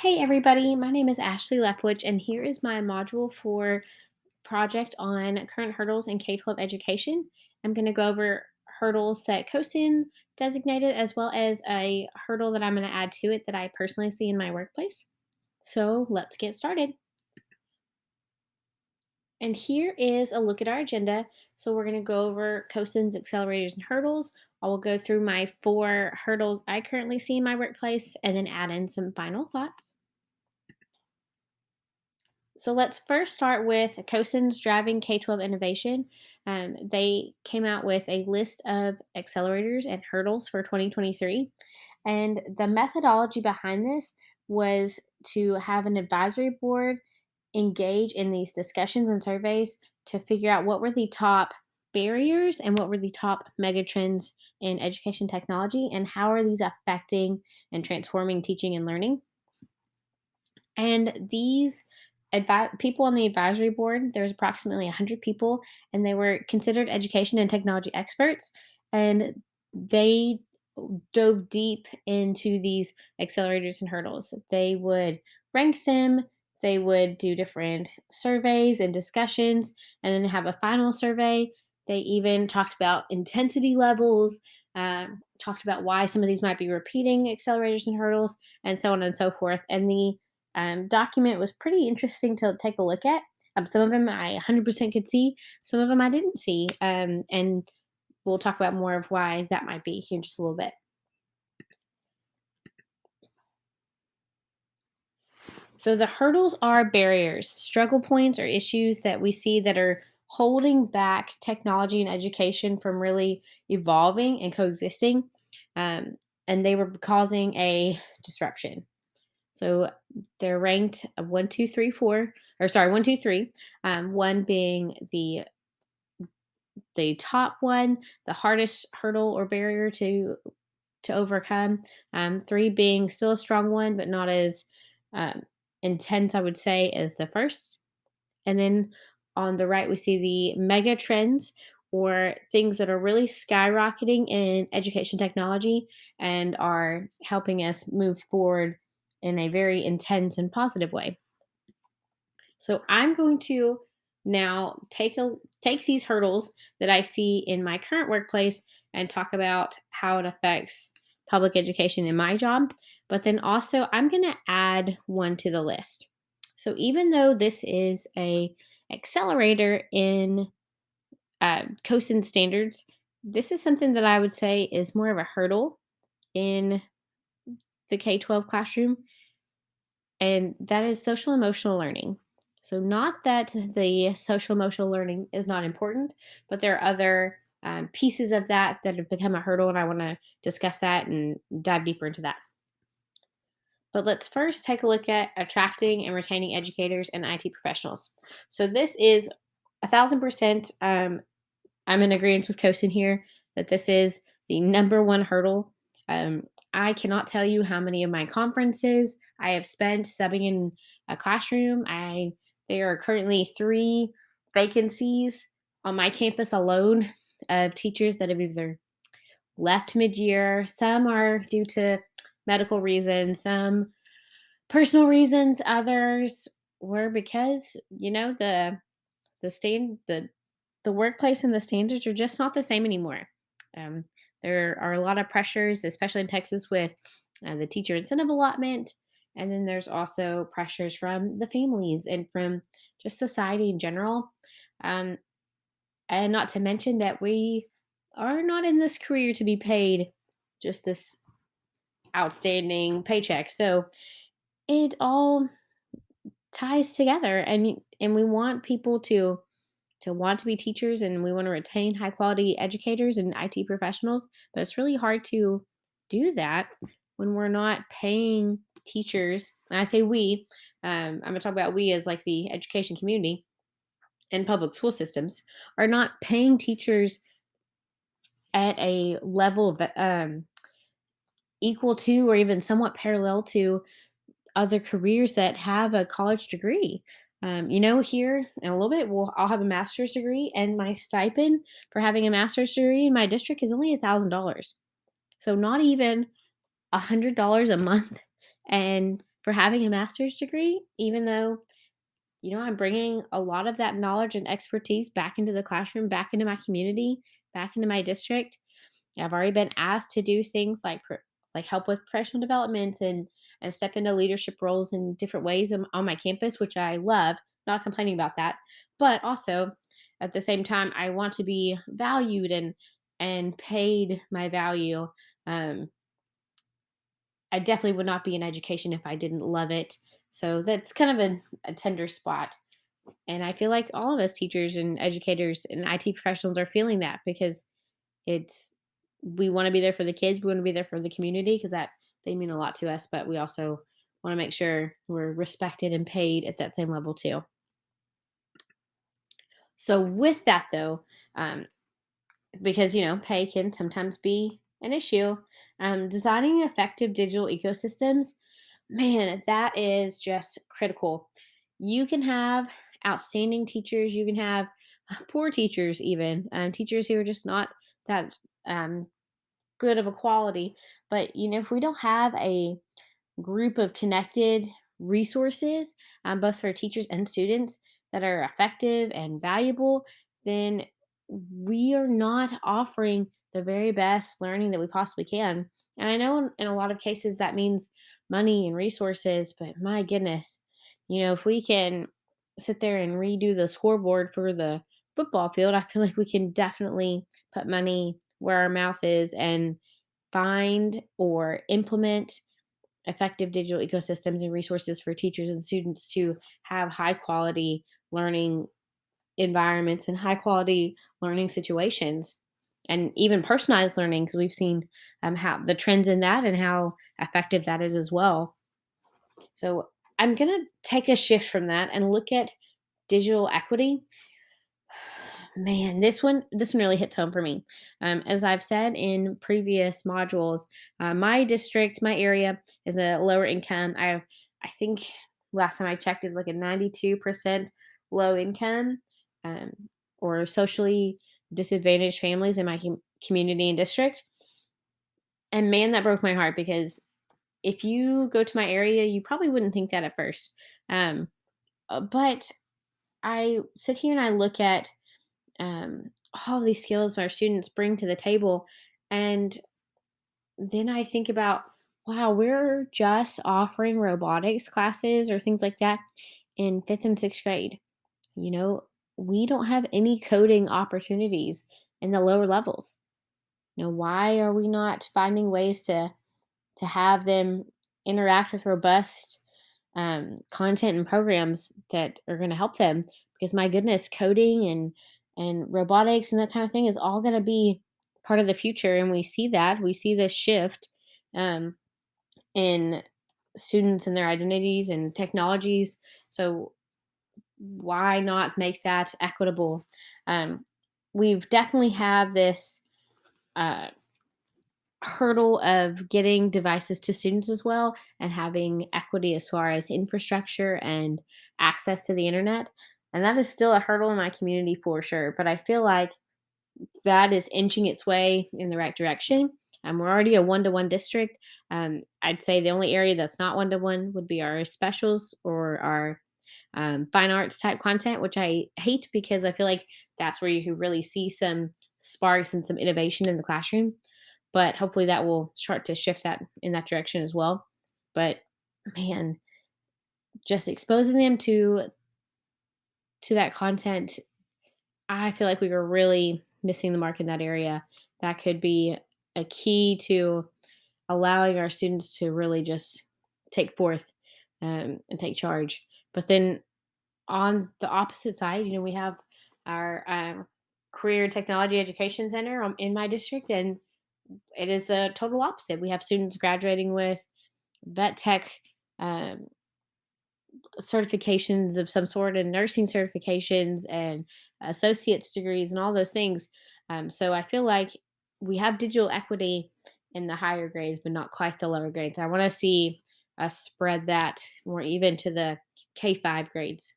Hey everybody, my name is Ashley Leftwich, and here is my module for project on current hurdles in K-12 education. I'm going to go over hurdles that COSIN designated, as well as a hurdle that I'm going to add to it that I personally see in my workplace. So let's get started. And here is a look at our agenda. So we're going to go over COSIN's accelerators and hurdles. I will go through my 4 hurdles I currently see in my workplace and then add in some final thoughts. So let's first start with COSIN's Driving K-12 Innovation. They came out with a list of accelerators and hurdles for 2023. And the methodology behind this was to have an advisory board engage in these discussions and surveys to figure out what were the top barriers and what were the top megatrends in education technology and how are these affecting and transforming teaching and learning. And these people on the advisory board, there's approximately 100 people, and they were considered education and technology experts. And they dove deep into these accelerators and hurdles. They would rank them, they would do different surveys and discussions, and then have a final survey. They even talked about intensity levels, talked about why some of these might be repeating accelerators and hurdles, and so on and so forth. And the document was pretty interesting to take a look at. Some of them I 100% could see, some of them I didn't see. And we'll talk about more of why that might be here in just a little bit. So the hurdles are barriers, struggle points, or issues that we see that are holding back technology and education from really evolving and coexisting. Um, and they were causing a disruption. So they're ranked 1, 2, 3, 4, or sorry, 1, 2, 3. One being the top one, the hardest hurdle or barrier to overcome. 3 being still a strong one, but not as um, intense, I would say, as the first. And then on the right, we see the mega trends or things that are really skyrocketing in education technology and are helping us move forward in a very intense and positive way. So I'm going to now take these hurdles that I see in my current workplace and talk about how it affects public education in my job. But then also I'm going to add one to the list. So even though this is a accelerator in COSIN standards, this is something that I would say is more of a hurdle in the K-12 classroom, and that is social emotional learning. So, not that the social emotional learning is not important, but there are other pieces of that have become a hurdle, and I want to discuss that and dive deeper into that. But let's first take a look at attracting and retaining educators and IT professionals. So, this is 1,000%. I'm in agreement with Kosin here that this is the number one hurdle. I cannot tell you how many of my conferences I have spent subbing in a classroom. There are currently 3 vacancies on my campus alone of teachers that have either left mid-year. Some are due to medical reasons, some personal reasons, others were because the stand the workplace and the standards are just not the same anymore. Um, there are a lot of pressures, especially in Texas, with the teacher incentive allotment. And then there's also pressures from the families and from just society in general. Um, and not to mention that we are not in this career to be paid just this outstanding paycheck. So it all ties together, and we want people to want to be teachers, and we want to retain high quality educators and IT professionals, but it's really hard to do that when we're not paying teachers. And I say we, I'm going to talk about we as like the education community and public school systems are not paying teachers at a level of equal to or even somewhat parallel to other careers that have a college degree. Here in a little bit, I'll have a master's degree, and my stipend for having a master's degree in my district is only $1,000. So not even $100 a month, and for having a master's degree, even though, I'm bringing a lot of that knowledge and expertise back into the classroom, back into my community, back into my district. I've already been asked to do things like like help with professional development and step into leadership roles in different ways on my campus, which I love. Not complaining about that, but also at the same time, I want to be valued and paid my value. Um, I definitely would not be in education if I didn't love it. So that's kind of a tender spot. And I feel like all of us teachers and educators and IT professionals are feeling that because it's we want to be there for the kids, we want to be there for the community because that they mean a lot to us, but we also want to make sure we're respected and paid at that same level too. So with that though, um, because pay can sometimes be an issue, designing effective digital ecosystems, man, that is just critical. You can have outstanding teachers, you can have poor teachers, even teachers who are just not that um, good of a quality. But if we don't have a group of connected resources, both for teachers and students, that are effective and valuable, then we are not offering the very best learning that we possibly can. And I know in a lot of cases that means money and resources, but my goodness, if we can sit there and redo the scoreboard for the football field, I feel like we can definitely put money where our mouth is and find or implement effective digital ecosystems and resources for teachers and students to have high quality learning environments and high quality learning situations and even personalized learning because we've seen how the trends in that and how effective that is as well. So I'm going to take a shift from that and look at digital equity. Man, this one really hits home for me. As I've said in previous modules, my district, my area is a lower income. I think last time I checked, it was like a 92% low income, um, or socially disadvantaged families in my community and district. And man, that broke my heart because if you go to my area, you probably wouldn't think that at first. Um, but I sit here and I look at um, all these skills our students bring to the table. And then I think about, wow, we're just offering robotics classes or things like that in fifth and sixth grade. You know, we don't have any coding opportunities in the lower levels. Why are we not finding ways to have them interact with robust content and programs that are going to help them? Because my goodness, coding and robotics and that kind of thing is all going to be part of the future, and we see this shift um, in students and their identities and technologies. So why not make that equitable? Um, we've definitely have this. Uh, Hurdle of getting devices to students as well and having equity as far as infrastructure and access to the internet. And that is still a hurdle in my community for sure. But I feel like that is inching its way in the right direction. We're already a 1-to-1 district. I'd say the only area that's not 1-to-1 would be our specials or our fine arts type content, which I hate because I feel like that's where you can really see some sparks and some innovation in the classroom, but hopefully that will start to shift that in that direction as well. But man, just exposing them to that content, I feel like we were really missing the mark in that area. That could be a key to allowing our students to really just take forth and take charge. But then on the opposite side, we have our career technology education center in my district, and it is the total opposite. We have students graduating with vet tech um, certifications of some sort and nursing certifications and associate's degrees and all those things. So I feel like we have digital equity in the higher grades, but not quite the lower grades. I want to see us spread that more even to the K-5 grades.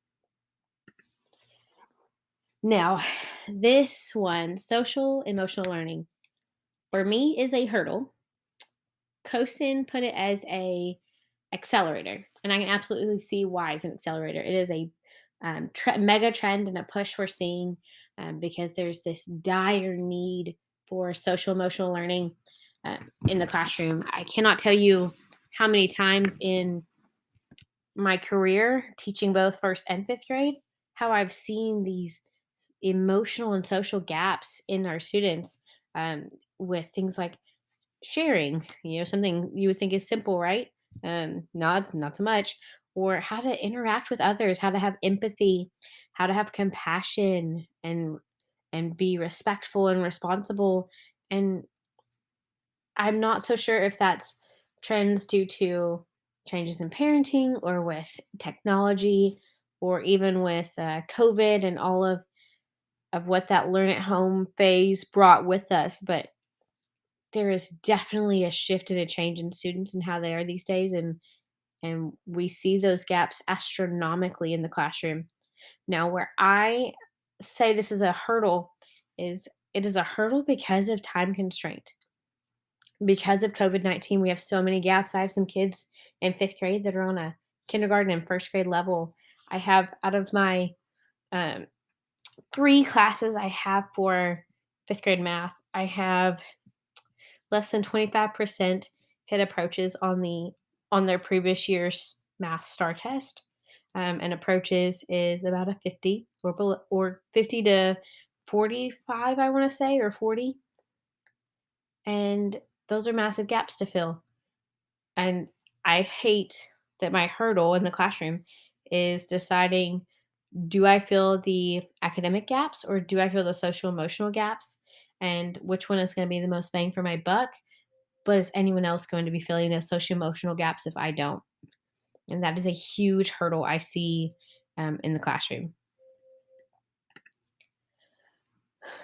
Now, this one, social emotional learning, for me is a hurdle. COSIN put it as a accelerator, and I can absolutely see why it's an accelerator. It is a mega trend and a push we're seeing because there's this dire need for social emotional learning in the classroom. I cannot tell you how many times in my career teaching both first and fifth grade how I've seen these emotional and social gaps in our students um, with things like sharing, something you would think is simple, right? Not so much. Or how to interact with others, how to have empathy, how to have compassion and be respectful and responsible. And I'm not so sure if that's trends due to changes in parenting or with technology or even with COVID and all of what that learn at home phase brought with us. But there is definitely a shift and a change in students and how they are these days, and we see those gaps astronomically in the classroom. Now, where I say this is a hurdle is it is a hurdle because of time constraint. Because of COVID-19, we have so many gaps. I have some kids in 5th grade that are on a kindergarten and 1st grade level. I have out of my um, 3 classes I have for 5th grade math, I have less than 25% hit approaches on their previous year's math star test. And approaches is about a 50 or 50 to 45, I want to say, or 40. And those are massive gaps to fill. And I hate that my hurdle in the classroom is deciding, do I fill the academic gaps or do I fill the social emotional gaps? And which one is going to be the most bang for my buck? But is anyone else going to be filling those social emotional gaps if I don't? And that is a huge hurdle I see in the classroom.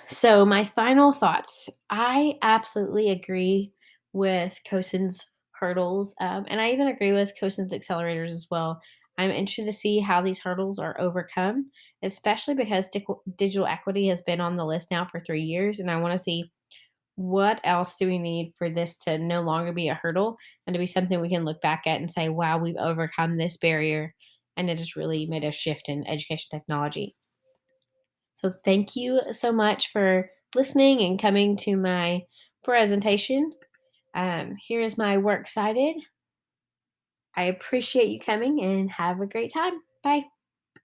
So, my final thoughts, I absolutely agree with COSIN's hurdles, and I even agree with COSIN's accelerators as well. I'm interested to see how these hurdles are overcome, especially because digital equity has been on the list now for 3 years, and I want to see what else do we need for this to no longer be a hurdle and to be something we can look back at and say, wow, we've overcome this barrier and it has really made a shift in education technology. So, thank you so much for listening and coming to my presentation. Here is my works cited. I appreciate you coming and have a great time. Bye.